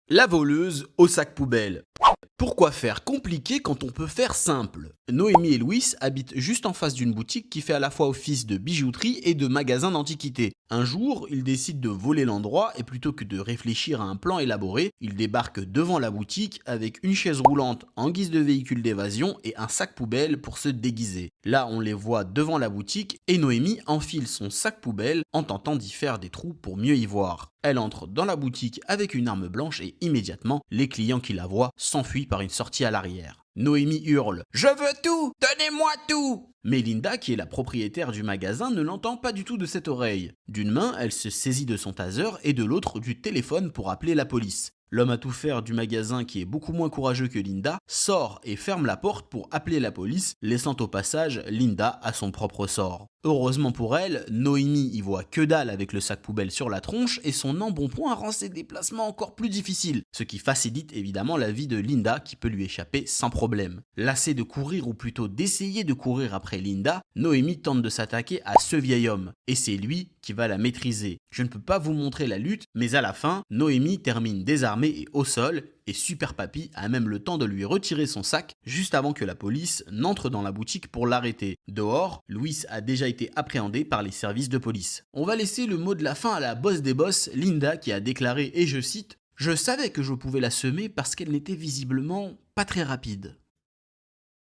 La voleuse au sac poubelle. Pourquoi faire compliqué quand on peut faire simple? Noémie et Louis habitent juste en face d'une boutique qui fait à la fois office de bijouterie et de magasin d'antiquités. Un jour, ils décident de voler l'endroit et plutôt que de réfléchir à un plan élaboré, ils débarquent devant la boutique avec une chaise roulante en guise de véhicule d'évasion et un sac poubelle pour se déguiser. Là, on les voit devant la boutique et Noémie enfile son sac poubelle en tentant d'y faire des trous pour mieux y voir. Elle entre dans la boutique avec une arme blanche et immédiatement, les clients qui la voient s'enfuient par une sortie à l'arrière. Noémie hurle « Je veux tout! Donnez-moi tout !» Mais Linda, qui est la propriétaire du magasin, ne l'entend pas du tout de cette oreille. D'une main, elle se saisit de son taser et de l'autre du téléphone pour appeler la police. L'homme à tout faire du magasin, qui est beaucoup moins courageux que Linda, sort et ferme la porte pour appeler la police, laissant au passage Linda à son propre sort. Heureusement pour elle, Noémie y voit que dalle avec le sac poubelle sur la tronche et son embonpoint rend ses déplacements encore plus difficiles, ce qui facilite évidemment la vie de Linda qui peut lui échapper sans problème. Lassée de courir ou plutôt d'essayer de courir après Linda, Noémie tente de s'attaquer à ce vieil homme et c'est lui qui va la maîtriser. Je ne peux pas vous montrer la lutte, mais à la fin, Noémie termine désarmée et au sol et Super Papy a même le temps de lui retirer son sac juste avant que la police n'entre dans la boutique pour l'arrêter. Dehors, Louis a déjà été appréhendé par les services de police. On va laisser le mot de la fin à la boss des boss, Linda, qui a déclaré, et je cite, « Je savais que je pouvais la semer parce qu'elle n'était visiblement pas très rapide. »